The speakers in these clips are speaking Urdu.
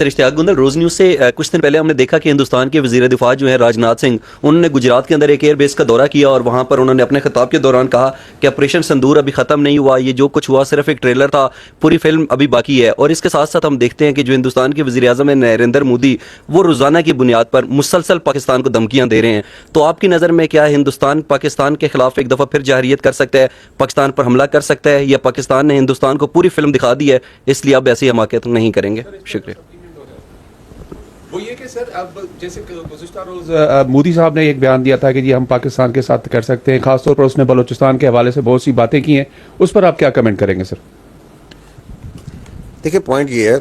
سر اشتیاق گندل، روز نیوز سے کچھ دن پہلے ہم نے دیکھا کہ ہندوستان کے وزیر دفاع جو ہیں راجناتھ سنگھ، انہوں نے گجرات کے اندر ایک ایئر بیس کا دورہ کیا اور وہاں پر انہوں نے اپنے خطاب کے دوران کہا کہ آپریشن سندور ابھی ختم نہیں ہوا، یہ جو کچھ ہوا صرف ایک ٹریلر تھا، پوری فلم ابھی باقی ہے. اور اس کے ساتھ ساتھ ہم دیکھتے ہیں کہ جو ہندوستان کے وزیر اعظم ہیں نریندر مودی، وہ روزانہ کی بنیاد پر مسلسل پاکستان کو دھمکیاں دے رہے ہیں. تو آپ کی نظر میں کیا ہندوستان پاکستان کے خلاف ایک دفعہ پھر جارحیت کر سکتا ہے، پاکستان پر حملہ کر سکتا ہے، یا پاکستان نے ہندوستان کو پوری فلم دکھا دی ہے اس لیے اب ایسی حماقت نہیں کریں گے؟ شکریہ. وہ یہ کہ سر اب جیسے گزشتہ روز مودی صاحب نے ایک بیان دیا تھا کہ جی ہم پاکستان کے ساتھ کر سکتے ہیں، خاص طور پر اس نے بلوچستان کے حوالے سے بہت سی باتیں کی ہیں، اس پر آپ کیا کمنٹ کریں گے سر؟ دیکھیں پوائنٹ یہ ہے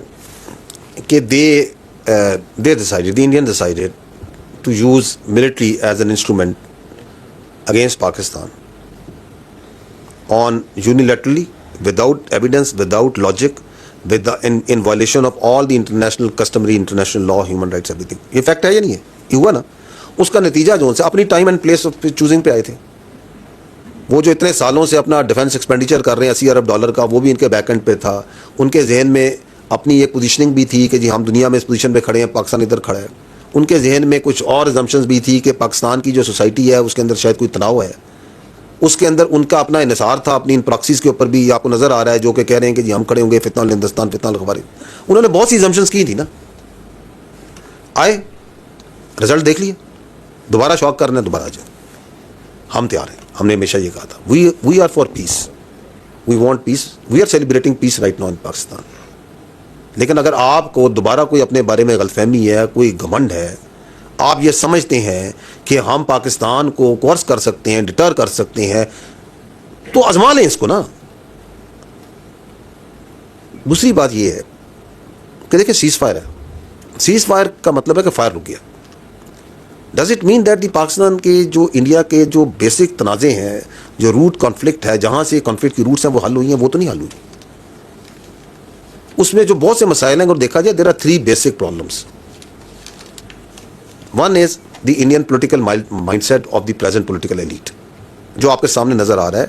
کہ they decided, the Indian decided to use military as an instrument against Pakistan on unilaterally, without evidence, without logic, in violation of all the customary international law, human rights, everything. یہ فیکٹ ہے یا نہیں ہے؟ یہ ہوا نا. اس کا نتیجہ جو سے اپنی time and place of choosing پہ آئے تھے. وہ جو اتنے سالوں سے اپنا ڈیفینس ایکسپینڈیچر کر رہے ہیں $80 ارب کا، وہ بھی ان کے بیک اینڈ پہ تھا. ان کے ذہن میں اپنی ایک پوزیشننگ بھی تھی کہ جی ہم دنیا میں اس پوزیشن پہ کھڑے ہیں، پاکستان ادھر کھڑا ہے. ان کے ذہن میں کچھ اور ایزمپشنز بھی تھی کہ پاکستان کی جو سوسائٹی ہے اس کے اندر شاید کوئی تناؤ ہے. اس کے اندر ان کا اپنا انحصار تھا اپنی ان پراکسیز کے اوپر بھی. آپ کو نظر آ رہا ہے جو کہ کہہ رہے ہیں کہ جی ہم کھڑے ہوں گے فتنہ الہندوستان، فتنہ الخوارج. انہوں نے بہت سی ایزمپشنز کی تھی نا. آئے رزلٹ دیکھ لیے. دوبارہ شوق کرنا ہے دوبارہ آ جائے. ہم تیار ہیں. ہم نے ہمیشہ یہ کہا تھا we are for peace, we want peace, we are celebrating peace right now in Pakistan. لیکن اگر آپ کو دوبارہ کوئی اپنے بارے میں غلط فہمی ہے، کوئی گھمنڈ ہے، آپ یہ سمجھتے ہیں کہ ہم پاکستان کو کورس کر سکتے ہیں، ڈٹر کر سکتے ہیں، تو آزما لیں اس کو نا. دوسری بات یہ ہے کہ دیکھیں سیز فائر ہے. سیز فائر کا مطلب ہے کہ فائر رک گیا. Does it mean that the Pakistan کے جو انڈیا کے جو بیسک تنازع ہیں، جو روٹ کانفلکٹ ہے، جہاں سے کانفلکٹ کی روٹس ہیں وہ حل ہوئی ہیں، وہ تو نہیں حل ہوئی. اس میں جو بہت سے مسائل ہیں اگر دیکھا جائے، there are 3 basic problems. One is the Indian political mindset of the present political elite, جو آپ کے سامنے نظر آ رہا ہے،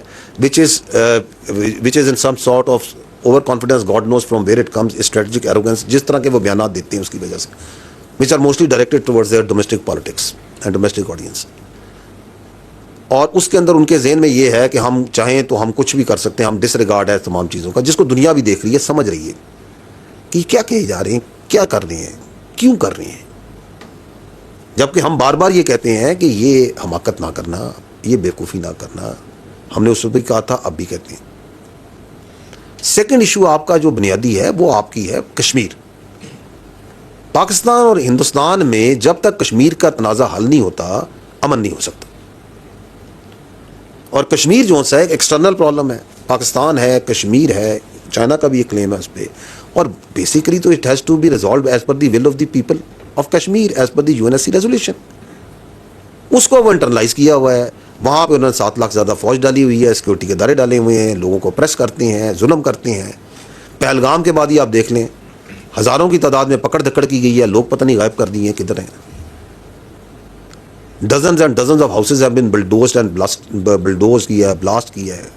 which is in some sort of overconfidence, God knows from where it comes, strategic arrogance, جس طرح کے وہ بیانات دیتے ہیں اس کی وجہ سے، which are mostly directed towards their domestic politics and domestic audience. اور اس کے اندر ان کے ذہن میں یہ ہے کہ ہم چاہیں تو ہم کچھ بھی کر سکتے ہیں، ہم ڈس ریگارڈ ہے تمام چیزوں کا، جس کو دنیا بھی دیکھ رہی ہے، سمجھ رہی ہے کہ کیا کہے جا رہے ہیں، کیا کر رہے ہیں، کیوں کر رہے ہیں. جبکہ ہم بار بار یہ کہتے ہیں کہ یہ حماقت نہ کرنا، یہ بیوقوفی نہ کرنا. ہم نے اس وقت بھی کہا تھا، اب بھی کہتے ہیں. سیکنڈ ایشو آپ کا جو بنیادی ہے وہ آپ کی ہے کشمیر. پاکستان اور ہندوستان میں جب تک کشمیر کا تنازع حل نہیں ہوتا، امن نہیں ہو سکتا. اور کشمیر جو ہے ایک ایکسٹرنل پرابلم ہے. پاکستان ہے، کشمیر ہے، چائنا کا بھی ایک کلیم ہے اس پہ. اور بیسیکلی تو it has to be resolved as per the will of the people of Kashmir, as per the UNSC resolution. اس کو وہ انٹرنلائز کیا ہوا ہے. وہاں پہ انہوں نے 7 لاکھ زیادہ فوج ڈالی ہوئی ہے، سیکورٹی کے ادارے ڈالے ہوئے ہیں، لوگوں کو پریس کرتے ہیں، ظلم کرتے ہیں. پہلگام کے بعد ہی آپ دیکھ لیں، ہزاروں کی تعداد میں پکڑ دھکڑ کی گئی ہے، لوگ پتہ نہیں غائب کر دیے ہیں، کدھر ہیں. Dozens and dozens of houses have been bulldozed and bulldoze کیا ہے، بلاسٹ کیا ہے.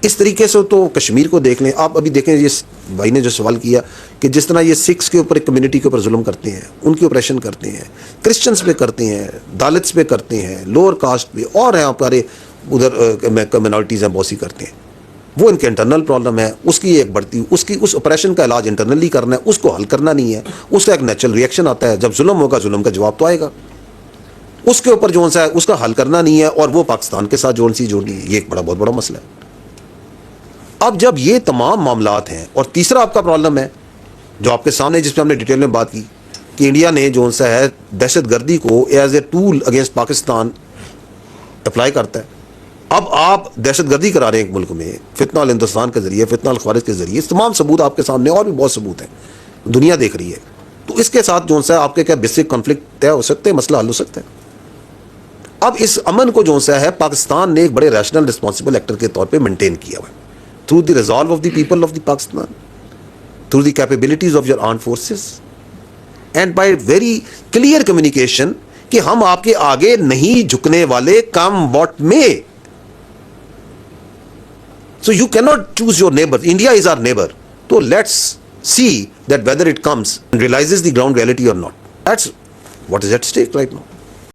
اس طریقے سے تو کشمیر کو دیکھ لیں. آپ ابھی دیکھیں، یہ بھائی نے جو سوال کیا کہ جس طرح یہ سکھس کے اوپر ایک کمیونٹی کے اوپر ظلم کرتے ہیں، ان کی آپریشن کرتے ہیں، کرسچنس پہ کرتے ہیں، دالتس پہ کرتے ہیں، لوور کاسٹ پہ، اور ہیں ہمارے ادھر کمیونٹیز ہیں بہت سی کرتے ہیں. وہ ان کے انٹرنل پرابلم ہے. اس کی ایک بڑھتی اس آپریشن کا علاج انٹرنلی کرنا ہے، اس کو حل کرنا نہیں ہے. اس کا ایک نیچرل ریئیکشن آتا ہے، جب ظلم ہوگا ظلم کا جواب تو آئے گا. اس کے اوپر جو ہے اس کا حل کرنا نہیں ہے، اور وہ پاکستان کے ساتھ جوڑنی ہے. یہ ایک بہت بڑا مسئلہ ہے. اب جب یہ تمام معاملات ہیں، اور تیسرا آپ کا پرابلم ہے جو آپ کے سامنے، جس پہ ہم نے ڈیٹیل میں بات کی، کہ انڈیا نے جو ہے دہشت گردی کو as a tool against Pakistan apply کرتا ہے. اب آپ دہشت گردی کرا رہے ہیں ایک ملک میں، فتنہ الہندوستان کے ذریعے، فتنہ الخوارج کے ذریعے. تمام ثبوت آپ کے سامنے، اور بھی بہت ثبوت ہیں، دنیا دیکھ رہی ہے. تو اس کے ساتھ جو ہے آپ کے کیا بیسک کانفلکٹ طے ہو سکتے ہیں، مسئلہ حل ہو سکتا ہے. اب اس امن کو جو ہے پاکستان نے ایک بڑے ریشنل رسپانسبل ایکٹر کے طور پہ مینٹین کیا ہوا ہے، through the resolve of the people of the Pakistan, through the capabilities of your armed forces, and by very clear communication کہ ہم آپ کے آگے نہیں جھکنے والے، come what may. So you cannot choose your neighbor. India is our neighbor. So let's see that whether it comes and realizes the ground reality or not. That's what is at stake right now.